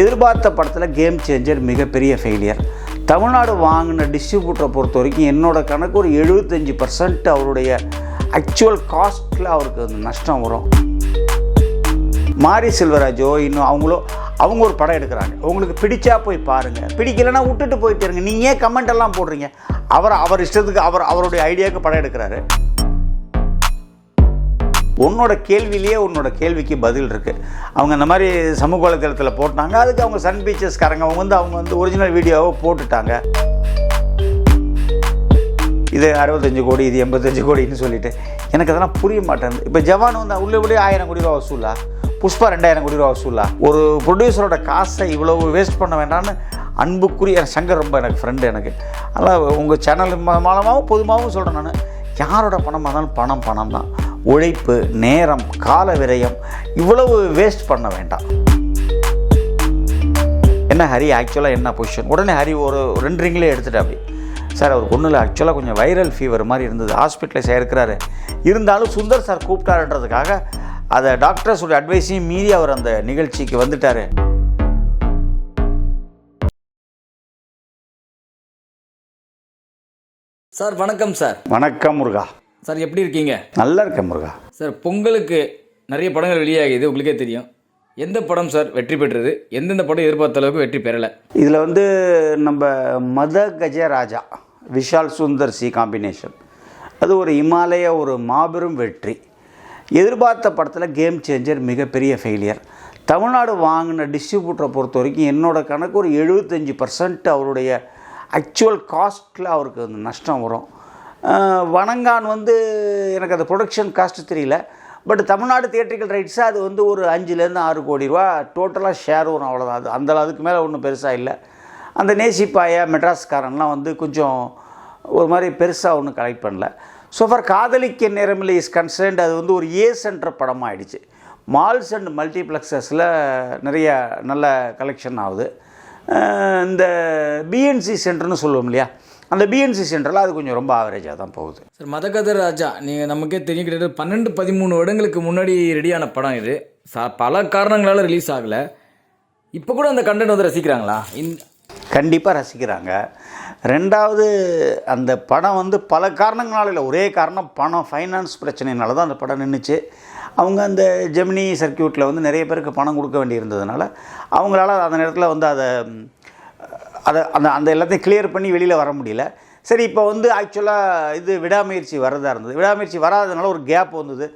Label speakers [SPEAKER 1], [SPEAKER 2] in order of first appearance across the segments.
[SPEAKER 1] எதிர்பார்த்த படத்தில் game changer மிகப்பெரிய ஃபெயிலியர். தமிழ்நாடு வாங்கின டிஸ்ட்ரிபியூட்டரை பொறுத்த வரைக்கும் என்னோடய கணக்கு ஒரு 75% அவருடைய ஆக்சுவல் காஸ்ட்டில் அவருக்கு நஷ்டம் வரும். மாரி செல்வராஜோ இன்னும் அவங்க ஒரு படம் எடுக்கிறாங்க. உங்களுக்கு பிடிச்சா போய் பாருங்கள், பிடிக்கலைன்னா விட்டுட்டு போயிட்டு இருங்க. நீங்கள் ஏன் கமெண்ட் எல்லாம் போடுறீங்க? அவர் இஷ்டத்துக்கு அவருடைய ஐடியாவுக்கு படம் எடுக்கிறாரு. உன்னோட கேள்வியிலேயே உன்னோட கேள்விக்கு பதில் இருக்குது. அவங்க இந்த மாதிரி சமூக வலைதளத்தில் போட்டாங்க, அதுக்கு அவங்க சன் பீச்சர்ஸ்காரங்க அவங்க வந்து ஒரிஜினல் வீடியோவை போட்டுட்டாங்க. இது 65 கோடி, இது 85 கோடின்னு சொல்லிட்டு எனக்கு அதெல்லாம் புரிய மாட்டேங்குது. இப்போ ஜவான் வந்து உள்ளே 1000 கோடி ரூபா வசூலா, புஷ்பா 2000 கோடி ரூபா வசூலா? ஒரு ப்ரொடியூசரோட காசை இவ்வளவு வேஸ்ட் பண்ண வேண்டாம்னு அன்புக்குரிய சங்கர் ரொம்ப எனக்கு ஃப்ரெண்டு. எனக்கு அதனால் உங்கள் சேனல் மூலமாகவும் பொதுமாகவும் சொல்கிறேன், நான் யாரோட பணமாக இருந்தாலும் பணம் தான். உழைப்பு, நேரம், கால விரயம் இவ்வளவு வேஸ்ட் பண்ண வேண்டாம். என்ன ஹரி ஆக்சுவலாக என்ன பொசிஷன்? உடனே ஹரி ஒரு 2 ரிங்லேயே எடுத்துகிட்டு அப்படி சார் அவருக்கு ஒன்றும் இல்லை, ஆக்சுவலாக கொஞ்சம் வைரல் ஃபீவர் மாதிரி இருந்தது, ஹாஸ்பிட்டலைஸ் இருக்கிறாரு, இருந்தாலும் சுந்தர் சார் கூப்பிட்டாருன்றதுக்காக அதை டாக்டர்ஸோட அட்வைஸையும் மீறி அவர் அந்த நிகழ்ச்சிக்கு வந்துட்டார்.
[SPEAKER 2] சார் வணக்கம். சார்
[SPEAKER 1] வணக்கம் முருகா.
[SPEAKER 2] சார் எப்படி இருக்கீங்க?
[SPEAKER 1] நல்லா இருக்கேன் முருகா.
[SPEAKER 2] சார் பொங்கலுக்கு நிறைய படங்கள் வெளியாகிது, உங்களுக்கே தெரியும். எந்த படம் சார் வெற்றி பெற்றது, எந்தெந்த படம் எதிர்பார்த்த அளவுக்கு வெற்றி பெறலை?
[SPEAKER 1] இதில் வந்து நம்ம மத கஜராஜா விஷால் சுந்தர் சி காம்பினேஷன், அது ஒரு இமாலய ஒரு மாபெரும் வெற்றி. எதிர்பார்த்த படத்தில் கேம் சேஞ்சர் மிகப்பெரிய ஃபெயிலியர். தமிழ்நாடு வாங்கின டிஸ்ட்ரிபியூட்டரை பொறுத்த வரைக்கும் என்னோடய கணக்கு ஒரு 75% அவருடைய ஆக்சுவல் காஸ்ட்டில் அவருக்கு நஷ்டம் வரும். வணங்கான் வந்து எனக்கு அந்த ப்ரொடக்ஷன் காஸ்ட்டு தெரியல, பட் தமிழ்நாடு தியேட்ரிக்கல் ரைட்ஸாக அது வந்து ஒரு 5-6 கோடி ரூபா டோட்டலாக ஷேர் வரும், அவ்வளோதான். அது அதுக்கு மேலே ஒன்றும் பெருசாக இல்லை. அந்த நேசிப்பாயா மெட்ராஸ்காரன்லாம் வந்து கொஞ்சம் ஒரு மாதிரி பெருசாக ஒன்றும் கலெக்ட் பண்ணல. ஸோ ஃபார் காதலிக்க நேரமில்லை இஸ் கன்சர்ன்ட் அது வந்து ஒரு ஏ சென்டர் படமாக ஆகிடுச்சு. மால்ஸ் அண்ட் மல்டிப்ளெக்ஸஸில் நிறைய நல்ல கலெக்ஷன் ஆகுது. இந்த பிஎன்சி சென்டர்னு சொல்லுவோம் இல்லையா, அந்த பிஎன்சி சென்டரில் அது கொஞ்சம் ரொம்ப ஆவரேஜாக தான் போகுது.
[SPEAKER 2] சார் மதகத ராஜா நீங்கள் நமக்கே தெரியும், கிட்டத்தட்ட 12-13 வருடங்களுக்கு முன்னாடி ரெடியான படம் இது. பல காரணங்களால் ரிலீஸ் ஆகலை. இப்போ கூட அந்த கண்டென்ட் வந்து ரசிக்கிறாங்களா?
[SPEAKER 1] கண்டிப்பாக ரசிக்கிறாங்க. ரெண்டாவது அந்த படம் வந்து பல காரணங்களால் இல்லை, ஒரே காரணம் பணம், ஃபைனான்ஸ் பிரச்சனைனால தான் அந்த படம் நின்றுச்சு. அவங்க அந்த ஜெமினி சர்க்கியூட்டில் வந்து நிறைய பேருக்கு பணம் கொடுக்க வேண்டியிருந்ததுனால அவங்களால அந்த நேரத்தில் வந்து அதை அந்த எல்லாத்தையும் கிளியர் பண்ணி வெளியில் வர முடியல. சரி, இப்போ வந்து ஆக்சுவலாக இது விடாமுயற்சி வரதாக இருந்தது. விடாமுயற்சி வராததுனால ஒரு கேப் வந்தது.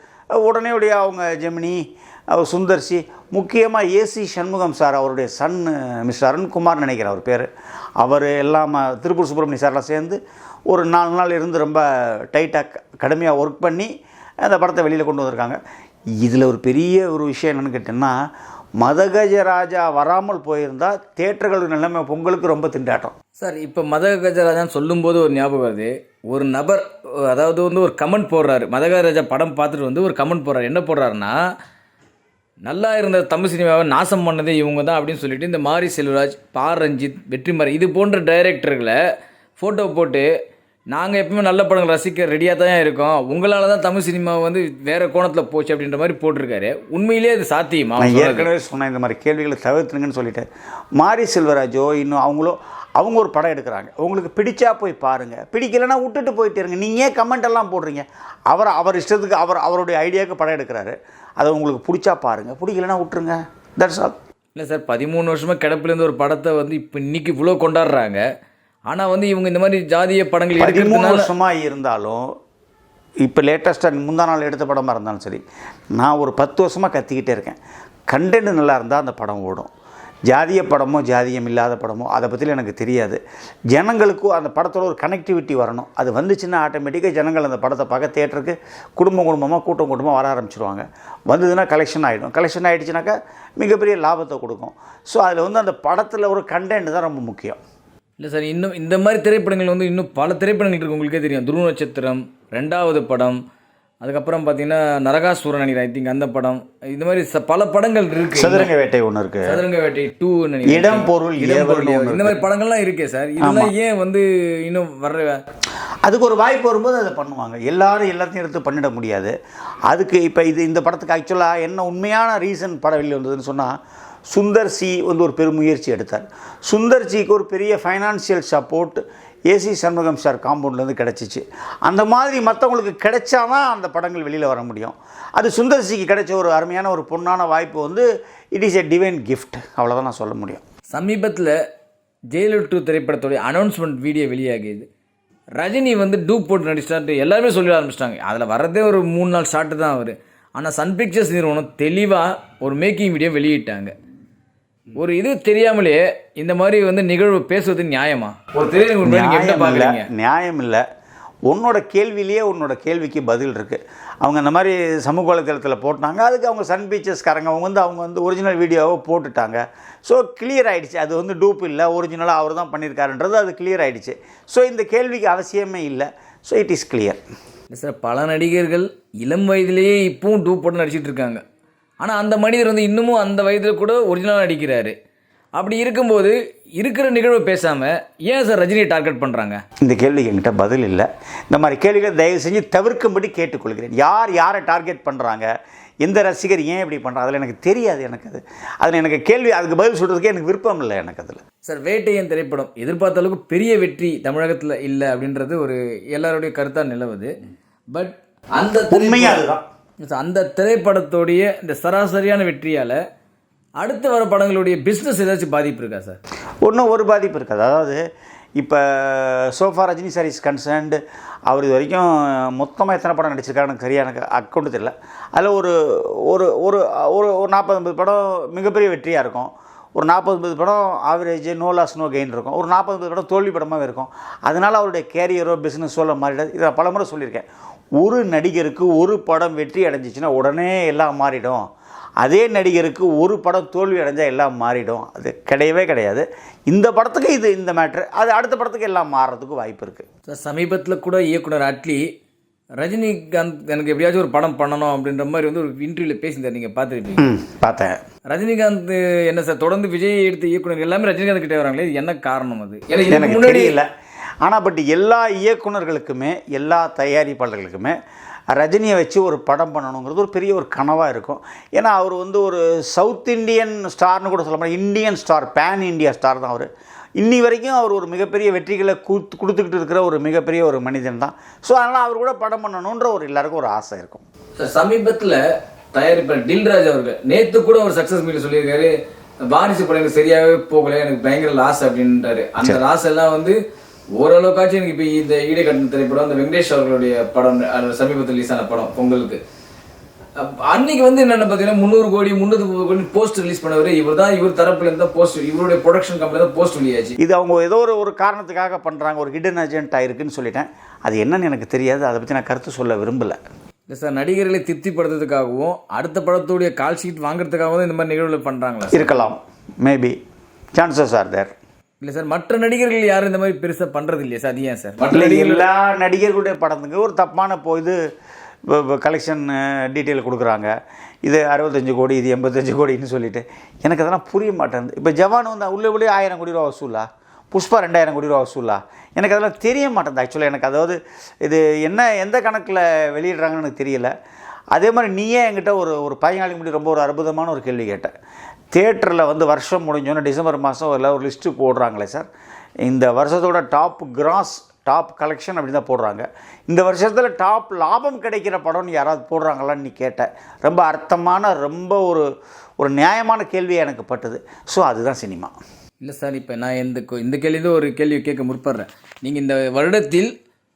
[SPEAKER 1] உடனே அவங்க ஜெமினி, அவர் சுந்தர்சி, முக்கியமாக ஏசி சண்முகம் சார், அவருடைய சன் மிஸ்டர் அருண்குமார் நினைக்கிறேன் அவர் பேர், அவர் எல்லாம் திருப்பூர் சுப்பிரமணிய சார்லாம் சேர்ந்து ஒரு 4 நாள் இருந்து ரொம்ப டைட்டாக கடுமையாக ஒர்க் பண்ணி அந்த படத்தை வெளியில் கொண்டு வந்திருக்காங்க. இதில் ஒரு பெரிய ஒரு விஷயம் என்னென்னு கேட்டிங்கன்னா, மதகஜராஜா வராமல் போயிருந்தால் தியேட்டர்கள் நிலைமை பொங்கலுக்கு ரொம்ப திண்டாட்டம்.
[SPEAKER 2] சார் இப்போ மதகஜராஜான்னு சொல்லும்போது ஒரு ஞாபகம் வருது. ஒரு நபர் அதாவது வந்து ஒரு கமெண்ட் போடுறாரு, மதகஜராஜா படம் பார்த்துட்டு வந்து ஒரு கமெண்ட் போடுறாரு. என்ன போடுறாருன்னா, நல்லா இருந்த தமிழ் சினிமாவை நாசம் பண்ணதே இவங்க தான் அப்படின்னு சொல்லிட்டு இந்த மாரி செல்வராஜ், ரஞ்சித், வெற்றிமாறன் இது போன்ற டைரக்டர்களை ஃபோட்டோ போட்டு நாங்கள் எப்பவுமே நல்ல படங்கள் ரசிக்க ரெடியாக தான் இருக்கோம், உங்களால் தான் தமிழ் சினிமா வந்து வேறு கோணத்தில் போச்சு அப்படின்ற மாதிரி போட்டிருக்காரு. உண்மையிலேயே அது சாத்தியமா?
[SPEAKER 1] ஏற்கனவே சொன்னேன் இந்த மாதிரி கேள்விகளை தவிர்த்துங்கன்னு சொல்லிட்டு. மாரி செல்வராஜோ இன்னும் அவங்க ஒரு படம் எடுக்கிறாங்க. உங்களுக்கு பிடிச்சா போய் பாருங்கள், பிடிக்கலைன்னா விட்டுட்டு போயிட்டு இருங்க. நீங்கள் ஏன் கமெண்ட் எல்லாம் போடுறீங்க? அவர் இஷ்டத்துக்கு அவருடைய ஐடியாவுக்கு படம் எடுக்கிறாரு. அதை உங்களுக்கு பிடிச்சா பாருங்கள், பிடிக்கலைன்னா விட்டுருங்க. That's all.
[SPEAKER 2] இல்லை சார், 13 வருஷமாக கிடப்புலேருந்து ஒரு படத்தை வந்து இப்போ இன்றைக்கி இவ்வளோ கொண்டாடுறாங்க. ஆனால் வந்து இவங்க இந்த மாதிரி ஜாதிய படங்கள்
[SPEAKER 1] 13 வருஷமாக இருந்தாலும், இப்போ லேட்டஸ்ட்டாக முந்தா நாள் எடுத்த படமாக இருந்தாலும் சரி, நான் ஒரு 10 வருஷமாக கத்திக்கிட்டே இருக்கேன். கண்டென்ட் நல்லா இருந்தால் அந்த படம் ஓடும். ஜாதிய படமோ ஜாதியம் இல்லாத படமோ அதை பற்றி எனக்கு தெரியாது. ஜனங்களுக்கும் அந்த படத்தோட ஒரு கனெக்டிவிட்டி வரணும். அது வந்துச்சுன்னா ஆட்டோமேட்டிக்காக ஜனங்கள் அந்த படத்தை பார்க்க தியேட்டருக்கு குடும்பமாக கூட்டமாக வர ஆரம்பிச்சிடுவாங்க. வந்ததுன்னா கலெக்ஷன் ஆகிடும். கலெக்ஷன் ஆகிடுச்சுனாக்கா மிகப்பெரிய லாபத்தை கொடுக்கும். ஸோ அதில் வந்து அந்த படத்தில் ஒரு கண்டென்ட் தான் ரொம்ப முக்கியம்.
[SPEAKER 2] இல்லை சார், இன்னும் இந்த மாதிரி திரைப்படங்கள் வந்து இன்னும் பல திரைப்படங்கள் இருக்குது, உங்களுக்கே தெரியும். துருவ நட்சத்திரம் 2வது படம், அதுக்கப்புறம் பார்த்தீங்கன்னா நரகாசூரன் நினைக்கிறேன், ஐ திங்க் அந்த படம். இந்த மாதிரி பல படங்கள் இருக்குது.
[SPEAKER 1] சதுரங்க வேட்டை ஒன்று இருக்குது,
[SPEAKER 2] சதுரங்க வேட்டை 2
[SPEAKER 1] இடம் பொருள்
[SPEAKER 2] இந்த மாதிரி படங்கள்லாம் இருக்கே சார். இதெல்லாம் ஏன் வந்து இன்னும் வர்ற?
[SPEAKER 1] அதுக்கு ஒரு வாய்ப்பு வரும்போது அதை பண்ணுவாங்க. எல்லாத்தையும் எடுத்து பண்ணிட முடியாது. அதுக்கு இப்போ இந்த படத்துக்கு ஆக்சுவலாக என்ன உண்மையான ரீசன் படம் வெளியே வந்ததுன்னு சொன்னால், சுந்தர் சி வந்து ஒரு பெருமுயற்சி எடுத்தார். சுந்தர் சிக்கு ஒரு பெரிய financial support A C Shanmugam sir காம்பவுண்ட்லேருந்து கிடச்சிச்சு. அந்த மாதிரி மற்றவங்களுக்கு கிடைச்சாதான் அந்த படங்கள் வெளியில் வர முடியும். அது சுந்தர் சிக்கு கிடைச்ச ஒரு அருமையான ஒரு பொன்னான வாய்ப்பு வந்து it is a divine gift. அவ்வளோதான் நான் சொல்ல முடியும்.
[SPEAKER 2] சமீபத்தில் ஜெயிலர் 2 திரைப்படத்துடைய அனௌன்ஸ்மெண்ட் வீடியோ வெளியாகியது. ரஜினி வந்து டூப் போட்டு நடிச்சிட்டான்ட்டு எல்லாருமே சொல்லி ஆரம்பிச்சிட்டாங்க. அதில் வர்றதே ஒரு 3-4 ஷாட்டு தான் அவர். ஆனால் சன் பிக்சர்ஸ் நிறுவனம் தெளிவாக ஒரு மேக்கிங் வீடியோ வெளியிட்டாங்க. ஒரு இது தெரியாமலே இந்த மாதிரி வந்து நிகழ்வு பேசுவது நியாயமா? ஒரு
[SPEAKER 1] தெரியல, நியாயம் இல்லை. உன்னோட கேள்வியிலேயே உன்னோட கேள்விக்கு பதில் இருக்குது. அவங்க இந்த மாதிரி சமூக வலைதளத்தில் போட்டாங்க. அதுக்கு அவங்க சன் பிக்சர்ஸ்காரங்க அவங்க வந்து ஒரிஜினல் வீடியோவை போட்டுட்டாங்க. ஸோ கிளியர் ஆகிடுச்சு. அது வந்து டூப் இல்லை, ஒரிஜினலாக அவர் தான் பண்ணியிருக்காருன்றது அது கிளியர் ஆகிடுச்சு. ஸோ இந்த கேள்விக்கு அவசியமே இல்லை. So it is clear.
[SPEAKER 2] Sir, பல நடிகர்கள் இளம் வயதிலேயே இப்பவும் டூப் போட்டு நடிச்சிட்டு இருக்காங்க. ஆனால் அந்த மனிதர் வந்து இன்னமும் அந்த வயதில் கூட ஒரிஜினலாக நடிக்கிறாரு. அப்படி இருக்கும்போது இருக்கிற நிகழ்வை பேசாமல் ஏன் சார் ரஜினியை டார்கெட் பண்ணுறாங்க?
[SPEAKER 1] இந்த கேள்விக்கு என்கிட்ட பதில் இல்லை. இந்த மாதிரி கேள்விகளை தயவு செஞ்சு தவிர்க்கும்படி கேட்டுக்கொள்கிறேன். யாரை டார்கெட் பண்ணுறாங்க, எந்த ரசிகர் ஏன் இப்படி பண்ணுறாங்க, அதில் எனக்கு தெரியாது. அதில் எனக்கு கேள்வி, அதுக்கு பதில் சொல்கிறதுக்கே எனக்கு விருப்பம் இல்லை. அதில்
[SPEAKER 2] சார், வேட்டையன் திரைப்படம் எதிர்பார்த்த அளவுக்கு பெரிய வெற்றி தமிழகத்தில் இல்லை அப்படின்றது ஒரு எல்லாருடைய கருத்தாக நிலவுது. பட் அந்த
[SPEAKER 1] உண்மையாக அதுதான்.
[SPEAKER 2] அந்த திரைப்படத்துடைய இந்த சராசரியான வெற்றியால் அடுத்து வர படங்களுடைய பிஸ்னஸ் ஏதாச்சும் பாதிப்பு இருக்கா சார்?
[SPEAKER 1] ஒன்றும் ஒரு பாதிப்பு இருக்காது. அதாவது இப்போ so far Rajini sir is concerned. அவர் இது வரைக்கும் மொத்தமாக எத்தனை படம் நடிச்சிருக்காரு எனக்கு சரியாக எனக்கு அக்கௌண்ட்டு தெரியல. அதில் ஒரு ஒரு ஒரு ஒரு 40-50 படம் மிகப்பெரிய வெற்றியாக இருக்கும். ஒரு 40-50 படம் average no loss no gain இருக்கும். ஒரு 40-50 படம் தோல்வி படமாகவே இருக்கும். அதனால் அவருடைய கேரியரோ பிஸ்னஸோ மாறிடாது. இதை பல முறை சொல்லியிருக்கேன். ஒரு நடிகருக்கு ஒரு படம் வெற்றி அடைஞ்சிச்சின்னா உடனே எல்லாம் மாறிடும். அதே நடிகருக்கு ஒரு படம் தோல்வி அடைஞ்சால் எல்லாம் மாறிடும். அது கிடையவே கிடையாது. இந்த படத்துக்கு இது இந்த மேட்ரு, அது அடுத்த படத்துக்கு எல்லாம் மாறுறதுக்கு வாய்ப்பு இருக்குது.
[SPEAKER 2] சார், சமீபத்தில் கூட இயக்குனர் அட்லி ரஜினிகாந்த் எனக்கு எப்படியாச்சும் ஒரு படம் பண்ணணும் அப்படின்ற மாதிரி வந்து ஒரு இன்டர்வியூவில் பேசியிருந்தார். நீங்கள் பார்த்துருப்பீங்க.
[SPEAKER 1] பார்த்தேன்.
[SPEAKER 2] ரஜினிகாந்த் என்ன சார் தொடர்ந்து விஜய் எடுத்த இயக்குனர் எல்லாமே ரஜினிகாந்த் கிட்டே வராங்களே, இது என்ன காரணம்? அது
[SPEAKER 1] எனக்கு தெரியல. ஆனால் பட் எல்லா இயக்குனர்களுக்குமே எல்லா தயாரிப்பாளர்களுக்குமே ரஜினியை வச்சு ஒரு படம் பண்ணணுங்கிறது ஒரு பெரிய ஒரு கனவாக இருக்கும். ஏன்னா அவர் வந்து ஒரு சவுத் இண்டியன் ஸ்டார்னு கூட சொல்ல முடியாது, Indian star, pan India star தான் அவர். இன்னி வரைக்கும் அவர் ஒரு மிகப்பெரிய வெற்றிகளை கொடுத்துக்கிட்டு இருக்கிற ஒரு மிகப்பெரிய ஒரு மனிதன் தான். ஸோ அதனால் அவர் கூட படம் பண்ணணுன்ற ஒரு எல்லாருக்கும் ஒரு ஆசை இருக்கும்.
[SPEAKER 2] சமீபத்தில் தயாரிப்பாளர் தில்ராஜ் அவர்கள் நேற்று கூட ஒரு சக்ஸஸ் மீட் சொல்லியிருக்காரு, வாரிசு படம் எனக்கு சரியாகவே போகலை, எனக்கு பயங்கர லாஸ் அப்படின்றாரு. அந்த லாஸ் எல்லாம் வந்து ஓரளவுக்காச்சும் எனக்கு இப்போ இந்த ஈடை கட்டின திரைப்படம், இந்த வெங்கடேஷ் அவர்களுடைய படம் சமீபத்தில் ரிலீஸ் ஆன படம் பொங்கலுக்கு, அன்னைக்கு வந்து என்னென்ன பார்த்தீங்கன்னா 300 கோடி 330 கோடி போஸ்ட் ரிலீஸ் பண்ணவர் இவர் தான். இவர் தரப்புல இருந்தால் போஸ்ட், இவருடைய ப்ரொடக்ஷன் கம்பெனி தான் போஸ்ட் வெளியாச்சு.
[SPEAKER 1] இது அவங்க ஏதோ ஒரு காரணத்துக்காக பண்ணுறாங்க, ஒரு ஹிடன் அஜெண்ட் ஆயிருக்குன்னு சொல்லிட்டேன். அது என்னன்னு எனக்கு தெரியாது, அதை பற்றி நான் கருத்து சொல்ல விரும்பலை.
[SPEAKER 2] இல்லை சார், நடிகர்களை திருப்திப்படுத்துறதுக்காகவும் அடுத்த படத்துடைய கால் ஷீட் வாங்குறதுக்காகவும் இந்த மாதிரி நிகழ்வுகள் பண்ணுறாங்களா?
[SPEAKER 1] இருக்கலாம், மேபி சான்சஸ் ஆர் தேர்.
[SPEAKER 2] இல்லை சார், மற்ற நடிகர்கள் யாரும் இந்த மாதிரி பெருசாக பண்ணுறது இல்லையா சார்? அது ஏன் சார்?
[SPEAKER 1] எல்லா நடிகர்களுடைய படத்துக்கு ஒரு தப்பான இது கலெக்ஷன் டீட்டெயில் கொடுக்குறாங்க. இது 65 கோடி, இது 85 கோடின்னு சொல்லிட்டு எனக்கு அதெல்லாம் புரிய மாட்டேங்குது. இப்போ ஜவான் வந்து உள்ளே 1000 கோடி ரூபா வசூலா, புஷ்பா 2000 கோடி ரூபா வசூலா, எனக்கு அதெல்லாம் தெரிய மாட்டேங்குது ஆக்சுவலாக. எனக்கு அதாவது இது என்ன எந்த கணக்கில் வெளியிடுறாங்கன்னு எனக்கு தெரியல. அதே மாதிரி நீயே என்கிட்ட ஒரு 15 நாளைக்கு முன்னாடி ரொம்ப ஒரு அற்புதமான ஒரு கேள்வி கேட்டேன். தியேட்டரில் வந்து வருஷம் முடிஞ்சோன்னா டிசம்பர் மாதம் ஒரு லிஸ்ட்டு போடுறாங்களே சார், இந்த வருஷத்தோட டாப் கிராஸ் டாப் கலெக்ஷன் அப்படி தான் போடுறாங்க. இந்த வருஷத்தில் டாப் லாபம் கிடைக்கிற படம்னு யாராவது போடுறாங்களான்னு நீ கேட்டேன். ரொம்ப அர்த்தமான ரொம்ப ஒரு நியாயமான கேள்வி எனக்கு பட்டது. ஸோ அதுதான் சினிமா.
[SPEAKER 2] இல்லை சார், இப்போ நான் இந்த கேள்வி ஒரு கேள்வி கேட்க முற்படுறேன். நீங்கள் இந்த வருடத்தில்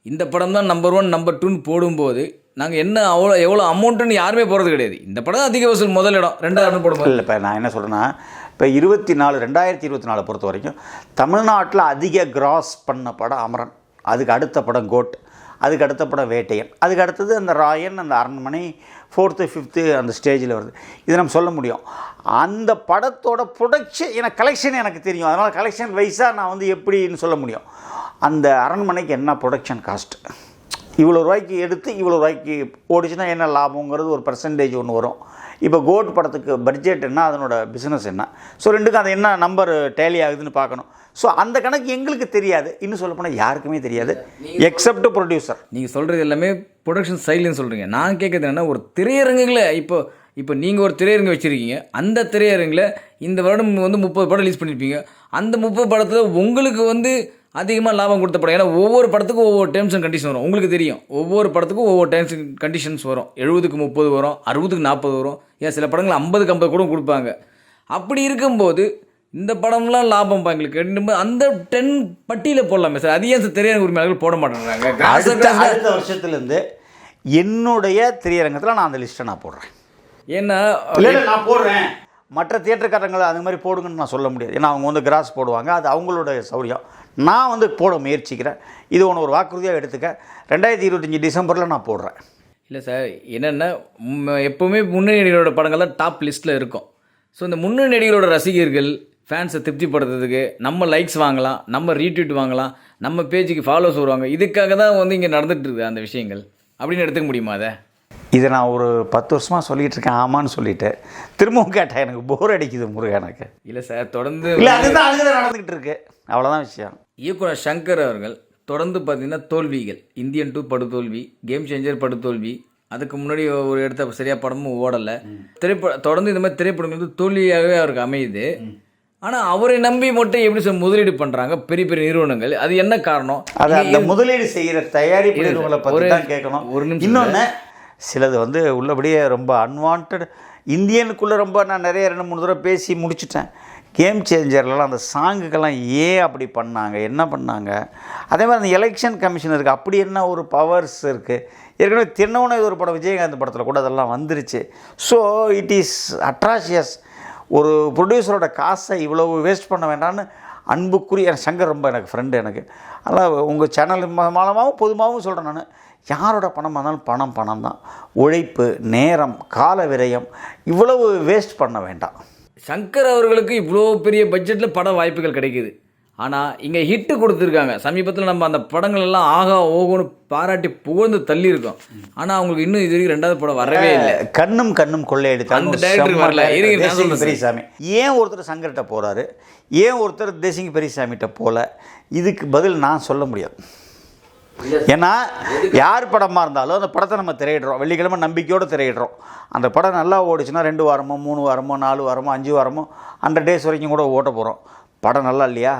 [SPEAKER 2] இந்த படம் தான் நம்பர் 1 நம்பர் 2ன்னு போடும்போது நாங்கள் என்ன எவ்வளோ அமௌண்ட்டுன்னு யாருமே போகிறது கிடையாது. இந்த படம் அதிக வசூல் முதல் இடம், 2வது போடும்போது
[SPEAKER 1] இல்லை. இப்போ நான் என்ன சொல்கிறேன்னா, இப்போ 2024 பொறுத்த வரைக்கும் தமிழ்நாட்டில் அதிக கிராஸ் பண்ண படம் அமரன், அதுக்கு அடுத்த படம் கோட், அதுக்கு அடுத்த படம் வேட்டையன், அதுக்கு அடுத்தது அந்த ராயன், அந்த அரண்மனை 4th 5th அந்த ஸ்டேஜில் வருது. இது நம்ம சொல்ல முடியும். அந்த படத்தோட ப்ரொடக்ஷன் எனக்கு கலெக்ஷன் எனக்கு தெரியும். அதனால் கலெக்ஷன் வைஸாக நான் வந்து எப்படின்னு சொல்ல முடியும். அந்த அரண்மனைக்கு என்ன ப்ரொடக்ஷன் காஸ்ட், இவ்வளோ ரூபாய்க்கு எடுத்து இவ்வளோ ரூபாய்க்கு ஓடிச்சுன்னா என்ன லாபங்கிறது ஒரு பர்சன்டேஜ் ஒன்று வரும். இப்போ கோட் படத்துக்கு பட்ஜெட் என்ன, அதனோட பிஸ்னஸ் என்ன, ஸோ ரெண்டுக்கும் அது என்ன நம்பர் டேலி ஆகுதுன்னு பார்க்கணும். ஸோ அந்த கணக்கு எங்களுக்கு தெரியாது, இன்னும் சொல்லப்போனால் யாருக்குமே தெரியாது எக்ஸப்ட் ப்ரொடியூசர்.
[SPEAKER 2] நீங்கள் சொல்கிறது எல்லாமே ப்ரொடக்ஷன் சைடுன்னு சொல்கிறீங்க. நான் கேட்குறது என்னென்னா, ஒரு திரையரங்குகளை இப்போ இப்போ நீங்கள் ஒரு திரையரங்கு வச்சுருக்கீங்க, அந்த திரையரங்கில் இந்த வருடம் வந்து 30 படம் ரிலீஸ் பண்ணியிருப்பீங்க. அந்த 30 படத்தில் உங்களுக்கு வந்து அதிகமாக லாபம் கொடுத்த படம். ஏன்னா ஒவ்வொரு படத்துக்கும் ஒவ்வொரு டேர்ம்ஸ் அண்ட் கண்டிஷன் வரும். உங்களுக்கு தெரியும், ஒவ்வொரு படத்துக்கும் ஒவ்வொரு டேர்ம்ஸ் அண்ட் கண்டிஷன்ஸ் வரும். 70க்கு 30 வரும், 60க்கு 40 வரும், ஏன் சில படங்கள் 50க்கு 50 கூட கொடுப்பாங்க. அப்படி இருக்கும்போது இந்த படம்லாம் லாபம் எங்களுக்கு அந்த 10 பட்டியல போடலாமே சார். அது ஏன் சார் திரையரங்கு உரிமையாளர்கள் போட மாட்டேங்கிறாங்க?
[SPEAKER 1] அடுத்த வருஷத்துலேருந்து என்னுடைய திரையரங்கத்தில் நான் அந்த லிஸ்ட்டை நான் போடுறேன்.
[SPEAKER 2] ஏன்னா
[SPEAKER 1] நான் போடுறேன், மற்ற தியேட்டர்காரங்களை அந்த மாதிரி போடுங்கன்னு நான் சொல்ல முடியாது. ஏன்னா அவங்க வந்து கிராஸ் போடுவாங்க, அது அவங்களோட சௌரியம். நான் வந்து போட முயற்சிக்கிறேன். இது ஒன்று ஒரு வாக்குறுதியாக எடுத்துக்க. 2025 டிசம்பரில் நான் போடுறேன்.
[SPEAKER 2] இல்லை சார், என்னென்னா எப்போவுமே முன்னணி நடிகர்களோட படங்கள்லாம் டாப் லிஸ்ட்டில் இருக்கும். ஸோ இந்த முன்னணி நடிகரோட ரசிகர்கள் ஃபேன்ஸை திருப்திப்படுத்துறதுக்கு நம்ம லைக்ஸ் வாங்கலாம், நம்ம ரீட்வீட் வாங்கலாம், நம்ம பேஜுக்கு ஃபாலோஸ் வருவாங்க. இதுக்காக தான் வந்து இங்கே நடந்துகிட்டு இருக்குது அந்த விஷயங்கள் அப்படின்னு எடுத்துக்க முடியுமா? அதை
[SPEAKER 1] இதை நான் ஒரு 10 வருஷமாக சொல்லிகிட்டு இருக்கேன், ஆமான்னு சொல்லிட்டு திரும்பவும் கேட்டேன். எனக்கு போர் அடிக்குது முருகன் எனக்கு.
[SPEAKER 2] இல்லை சார், தொடர்ந்து
[SPEAKER 1] இல்லை அதுதான் நடந்துக்கிட்டு இருக்கு, அவ்வளோதான் விஷயம்.
[SPEAKER 2] இயக்குனர் சங்கர் அவர்கள் தொடர்ந்து பார்த்தீங்கன்னா தோல்விகள், இந்தியன் 2 படுதோல்வி, கேம் சேஞ்சர் படுதோல்வி, அதுக்கு முன்னாடி ஒரு எடுத்த சரியாக படமும் ஓடலை, தொடர்ந்து இந்த மாதிரி திரைப்படங்கள் வந்து தோல்வியாகவே அவருக்கு அமையுது. ஆனால் அவரை நம்பி மட்டும் எப்படி சார் முதலீடு பண்ணுறாங்க பெரிய பெரிய நிறுவனங்கள்? அது என்ன காரணம்?
[SPEAKER 1] அது அந்த முதலீடு செய்கிற தயாரிப்பு நிறுவனங்களை பற்றி தான் கேட்கணும்.
[SPEAKER 2] ஒரு நிமிஷம்.
[SPEAKER 1] இன்னொன்று சிலது வந்து உள்ளபடியே ரொம்ப அன்வான்ட் இந்தியனுக்குள்ளே ரொம்ப நான் நிறைய 2-3 தடவை பேசி முடிச்சுட்டேன். கேம் சேஞ்சர்லாம் அந்த சாங்குக்கெல்லாம் ஏன் அப்படி பண்ணாங்க, என்ன பண்ணாங்க? அதே மாதிரி அந்த எலெக்ஷன் கமிஷன் இருக்குது, அப்படி என்ன ஒரு பவர்ஸ் இருக்குது? ஏற்கனவே தின்னவனே இது ஒரு படம், விஜயகாந்த் படத்தில் கூட அதெல்லாம் வந்துருச்சு. So it is atrocious. ஒரு ப்ரொடியூசரோட காசை இவ்வளவு வேஸ்ட் பண்ண வேண்டாம்னு அன்புக்குரிய சங்கர் ரொம்ப எனக்கு ஃப்ரெண்டு. எனக்கு அதனால் உங்கள் சேனல் மூலமாகவும் பொதுமாகவும் சொல்கிறேன், நான் யாரோட பணமாக இருந்தாலும் பணம் தான். உழைப்பு, நேரம், கால விரயம் இவ்வளவு வேஸ்ட் பண்ண வேண்டாம்.
[SPEAKER 2] சங்கர் அவர்களுக்கு இவ்வளோ பெரிய பட்ஜெட்டில் பட வாய்ப்புகள் கிடைக்குது. ஆனால் இங்கே ஹிட்டு கொடுத்துருக்காங்க. சமீபத்தில் நம்ம அந்த படங்கள் எல்லாம் ஆகா ஓகோன்னு பாராட்டி புகழ்ந்து தள்ளியிருக்கோம். ஆனால் அவங்களுக்கு இன்னும் இது வரைக்கும் 2வது படம் வரவே இல்லை.
[SPEAKER 1] கண்ணும் கொள்ளையடித்து
[SPEAKER 2] அந்த டைரக்டர் வரல.
[SPEAKER 1] பெரியசாமி ஏன் ஒருத்தர் சங்கர்கிட்ட போகிறாரு, ஏன் ஒருத்தர் தேசிங்க பெரியசாமிகிட்ட போகல? இதுக்கு பதில் நான் சொல்ல முடியாது. ஏன்னா யார் படமாக இருந்தாலும் அந்த படத்தை நம்ம திரையிடுறோம், வெள்ளிக்கிழமை நம்பிக்கையோடு திரையிடுறோம். அந்த படம் நல்லா ஓடிச்சுன்னா 2 வாரமோ 3 வாரமோ 4 வாரமோ 5 வாரமோ 100 days வரைக்கும் கூட ஓட்ட போகிறோம். படம் நல்லா இல்லையா,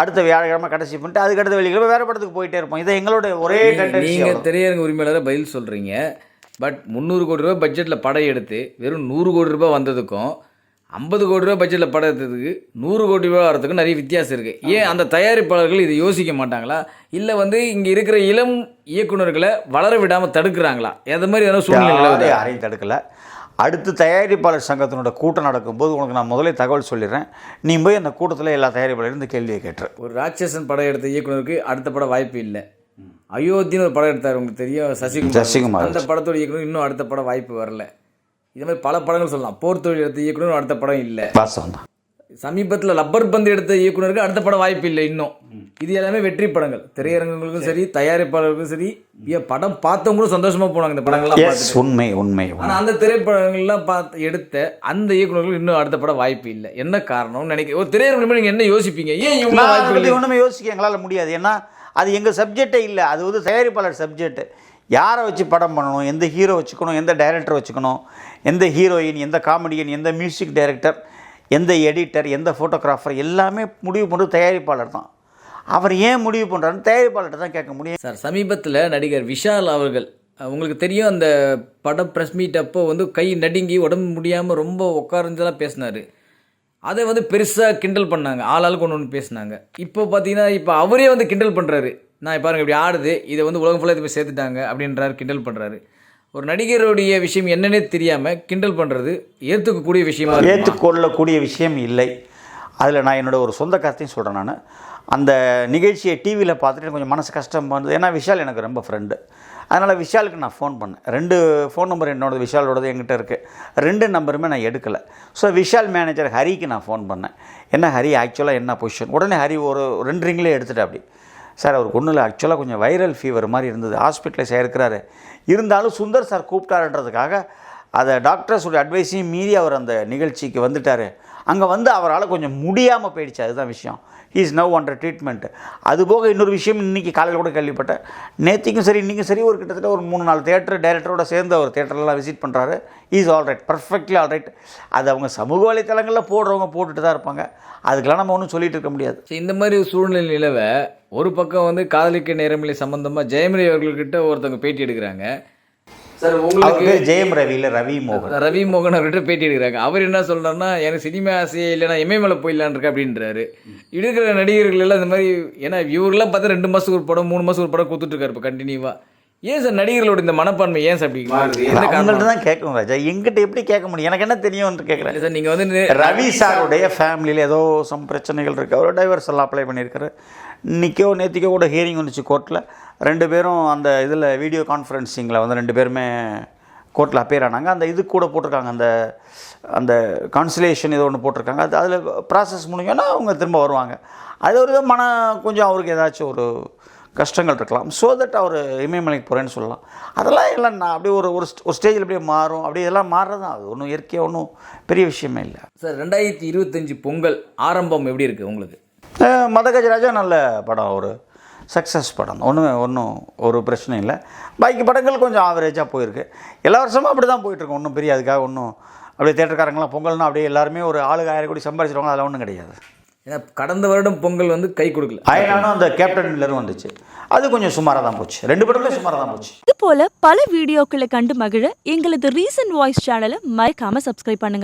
[SPEAKER 1] அடுத்த வியாழக்கிழமை கடைசி பண்ணிட்டு அதுக்கடுத்த வெள்ளிக்கிழமை வேறு படத்துக்கு போயிட்டே இருப்போம். இதை எங்களோட ஒரே டெண்டன்சி.
[SPEAKER 2] நீங்கள் திரையரங்கு உரிமையாளராக பதில் சொல்கிறீங்க. பட் 300 கோடி ரூபாய் பட்ஜெட்டில் படம் எடுத்து வெறும் 100 கோடி ரூபாய் வந்ததுக்கும் 50 கோடி ரூபாய் பட்ஜெட்டில் படம் எடுத்ததுக்கு 100 கோடி ரூபாய் வரதுக்கும் நிறைய வித்தியாசம் இருக்குது. ஏன் அந்த தயாரிப்பாளர்கள் இதை யோசிக்க மாட்டாங்களா? இல்லை வந்து இங்கே இருக்கிற இளம் இயக்குநர்களை வளர விடாமல் தடுக்கிறாங்களா? அந்த மாதிரி ஏதாவது சூழ்நிலை
[SPEAKER 1] யாரையும் தடுக்கலை. அடுத்து தயாரிப்பாளர் சங்கத்தினோட கூட்டம் நடக்கும்போது உனக்கு நான் முதலே தகவல் சொல்லிடுறேன். நீ போய் அந்த கூட்டத்தில் எல்லா தயாரிப்பாளரும் இந்த கேள்வியை கேட்டுரு.
[SPEAKER 2] ஒரு ராட்சசன் படம் எடுத்த இயக்குனருக்கு அடுத்த படம் வாய்ப்பு இல்லை. அயோத்தின்னு ஒரு படம் எடுத்தார், உங்களுக்கு தெரியும், சசிகுமார். அந்த படத்தோட இயக்குனர் இன்னும் அடுத்த படம் வாய்ப்பு வரல. இது மாதிரி பல படங்கள் சொல்லலாம். போர் தொழில் எடுத்த இயக்குனர் அடுத்த படம் இல்லை. சமீபத்தில் லப்பர் பந்து எடுத்த இயக்குனருக்கு அடுத்த படம் வாய்ப்பு இல்லை இன்னும். இது எல்லாமே வெற்றி படங்கள். திரையரங்குகளுக்கும் சரி, தயாரிப்பாளர்களுக்கும் சரி, படம் பார்த்தவங்களும் சந்தோஷமா போனாங்க இந்த படங்கள்லாம் பார்த்துட்டு.
[SPEAKER 1] உண்மை.
[SPEAKER 2] ஆனால் அந்த திரைப்படங்கள்லாம் பார்த்து எடுத்த அந்த இயக்குனர்கள் இன்னும் அடுத்த படம் வாய்ப்பு இல்லை. என்ன காரணம்னு நினைக்கிறேன். ஒரு திரையரங்கு நீங்கள் என்ன யோசிப்பீங்க? ஏன் இவங்க வாய்ப்பு இல்லை?
[SPEAKER 1] ஒன்றுமே யோசிக்க எங்களால் முடியாது. ஏன்னா அது எங்கள் சப்ஜெக்டே இல்லை. அது வந்து தயாரிப்பாளர் சப்ஜெக்ட். யாரை வச்சு படம் பண்ணணும், எந்த ஹீரோ வச்சுக்கணும், எந்த டைரக்டர் வச்சுக்கணும், எந்த ஹீரோயின், எந்த காமெடியன், எந்த மியூசிக் டைரக்டர், எந்த எடிட்டர், எந்த ஃபோட்டோகிராஃபர் எல்லாமே முடிவு பண்ணுறது தயாரிப்பாளர் தான். அவர் ஏன் முடிவு பண்ணுறாருன்னு தயாரிப்பாளர்கிட்ட தான் கேட்க முடியும்.
[SPEAKER 2] சார், சமீபத்தில் நடிகர் விஷால் அவர்கள், உங்களுக்கு தெரியும், அந்த படம் ப்ரெஸ் மீட் அப்போ வந்து கை நடுங்கி உடம்பு முடியாமல் ரொம்ப உட்கார்ந்துலாம் பேசினார். அதை வந்து பெருசாக கிண்டல் பண்ணாங்க, ஆளாளுக்கு ஒன்று பேசினாங்க. இப்போ பார்த்தீங்கன்னா இப்போ அவரே வந்து கிண்டல் பண்ணுறாரு. நான் பாருங்கள் இப்படி ஆடுது, இதை வந்து உலகம் ஃபுல்லாக இது சேர்த்துட்டாங்க அப்படின்றாரு, கிண்டல் பண்ணுறாரு. ஒரு நடிகருடைய விஷயம் என்னன்னே தெரியாமல் கிண்டல் பண்ணுறது ஏற்றுக்கக்கூடிய விஷயமா,
[SPEAKER 1] ஏற்றுக்கொள்ளக்கூடிய விஷயம் இல்லை. அதில் நான் என்னோடய ஒரு சொந்த கருத்தையும் சொல்கிறேன். நான் அந்த நிகழ்ச்சியை டிவியில் பார்த்துட்டு கொஞ்சம் மனசு கஷ்டம் வந்தது. ஏன்னா விஷால் எனக்கு ரொம்ப ஃப்ரெண்டு. அதனால் விஷாலுக்கு நான் ஃபோன் பண்ணேன். 2 ஃபோன் நம்பர் என்னோடது விஷாலோடது என்கிட்ட இருக்குது. 2 நம்பருமே நான் எடுக்கலை. ஸோ விஷால் மேனேஜர் ஹரிக்கு நான் ஃபோன் பண்ணேன். என்ன ஹரி, ஆக்சுவலாக என்ன பொசிஷன்? உடனே ஹரி ஒரு 2 ரிங்கிலே எடுத்துகிட்டு அப்படி, சார் அவருக்கு ஒன்றும் இல்லை, ஆக்சுவலாக கொஞ்சம் வைரல் ஃபீவர் மாதிரி இருந்தது, ஹாஸ்பிட்டலைஸ் ஆகிருக்கிறாரு, இருந்தாலும் சுந்தர் சார் கூப்பிட்டாருன்றதுக்காக அதை டாக்டர்ஸோட அட்வைஸையும் மீறி அவர் அந்த நிகழ்ச்சிக்கு வந்துட்டார் அங்கே வந்து அவரால் கொஞ்சம் முடியாமல் போயிடுச்சு, அதுதான் விஷயம். Is now under treatment. அதுபோக இன்னொரு விஷயம் இன்றைக்கி காலையில் கூட கேள்விப்பட்டேன். நேற்றுக்கும் சரி இன்றைக்கும் சரி ஒரு கிட்டத்தட்ட ஒரு 3-4 தேட்டர் டைரக்டரோட சேர்ந்து அவர் தேட்டர்லாம் விசிட் பண்ணுறாரு. Is alright, perfectly alright. அது அவங்க சமூக வலைத்தளங்களில் போடுறவங்க போட்டுட்டு தான் இருப்பாங்க, அதுக்கெல்லாம் நம்ம ஒன்றும் சொல்லிட்டு இருக்க முடியாது.
[SPEAKER 2] இந்த மாதிரி சூழ்நிலை நிலவ ஒரு பக்கம் வந்து காதலிக்க நேரமில்லை சம்பந்தமாக ஜெயமணி அவர்கள்கிட்ட ஒருத்தவங்க பேட்டி எடுக்கிறாங்க. சார் உங்களுக்கு
[SPEAKER 1] ஜெயம் ரவியில் ரவி
[SPEAKER 2] மோகன் அவர்கிட்ட பேட்டி எடுக்கிறாங்க. அவர் என்ன சொல்கிறாருன்னா, எனக்கு சினிமா ஆசையே இல்லைனா எம்ஏமேல போயிடலான் இருக்கா அப்படின்றாரு. இருக்கிற நடிகர்கள் எல்லாம் இந்த மாதிரி, ஏன்னா இவரெல்லாம் பார்த்தா 2 மாதத்துக்கு ஒரு படம் 3 மாதத்துக்கு ஒரு படம் கொடுத்துட்ருக்காரு இப்போ கண்டினியூவாக. ஏன் சார் நடிகர்களோட இந்த மனப்பான்மை ஏன் சார் அப்படி மாறுது?
[SPEAKER 1] அவங்கள்ட்ட தான் கேட்கணும் ராஜா, எங்கிட்ட எப்படி கேட்க முடியும்? எனக்கு என்ன தெரியும்னு கேட்குறேன்
[SPEAKER 2] சார். நீங்கள் வந்து
[SPEAKER 1] ரவி சாருடைய ஃபேமிலியில் ஏதோ சம் பிரச்சனைகள் இருக்குது, அவர் டைவர்ஸ் எல்லாம் அப்ளை பண்ணியிருக்காரு. இன்றைக்கோ நேற்றுக்கோ கூட ஹியரிங் வந்துச்சு கோர்ட்டில். 2 பேரும் அந்த இதில் வீடியோ கான்ஃபரன்சிங்கில் வந்து 2 பேருமே கோர்ட்டில் அப்பேர் ஆனாங்க. அந்த இது கூட போட்டிருக்காங்க, அந்த அந்த கான்சிலேஷன் ஏதோ ஒன்று போட்டிருக்காங்க. அது அதில் ப்ராசஸ் முடிஞ்சோன்னா அவங்க திரும்ப வருவாங்க. அது ஒரு கொஞ்சம் அவருக்கு ஏதாச்சும் ஒரு கஷ்டங்கள் இருக்கலாம். ஸோ தட் அவர் இமயமலைக்கு போகிறேன்னு சொல்லலாம். அதெல்லாம் எல்லாம் நான் அப்படியே ஒரு ஸ்டேஜில் அப்படியே மாறும், அப்படி இதெல்லாம் மாறுறது தான். அது ஒன்றும் இயற்கையாக ஒன்றும் பெரிய விஷயமே இல்லை.
[SPEAKER 2] சார் 2025 பொங்கல் ஆரம்பம் எப்படி இருக்குது உங்களுக்கு?
[SPEAKER 1] மதகஜராஜா நல்ல படம், ஒரு சக்ஸஸ் படம், ஒன்றும் ஒரு பிரச்சனை இல்லை. பாக்கி படங்கள் கொஞ்சம் ஆவரேஜாக போயிருக்கு. எல்லா வருஷமும் அப்படி தான் போயிட்டுருக்கோம். ஒன்றும் பெரிய அதுக்காக ஒன்றும் அப்படியே தேட்டருக்காரங்களாம் பொங்கல்னா அப்படியே எல்லாருமே ஒரு ஆளுக்கு 1000 கோடி சம்பாதிச்சிருவாங்க, அதெல்லாம் ஒன்றும் கிடையாது.
[SPEAKER 2] ஏன்னா கடந்த வருடம் பொங்கல் வந்து கை கொடுக்கல.
[SPEAKER 1] அயனானும் அந்த கேப்டன் மில்லரும் வந்துச்சு, அது கொஞ்சம் சுமாராக தான் போச்சு. 2 படமே சுமாராக தான் போச்சு.
[SPEAKER 3] இது போல பல வீடியோக்களை கண்டு மகிழ எங்களது ரீசன்ட் வாய்ஸ் சேனலை மறக்காம சப்ஸ்கிரைப் பண்ணுங்க.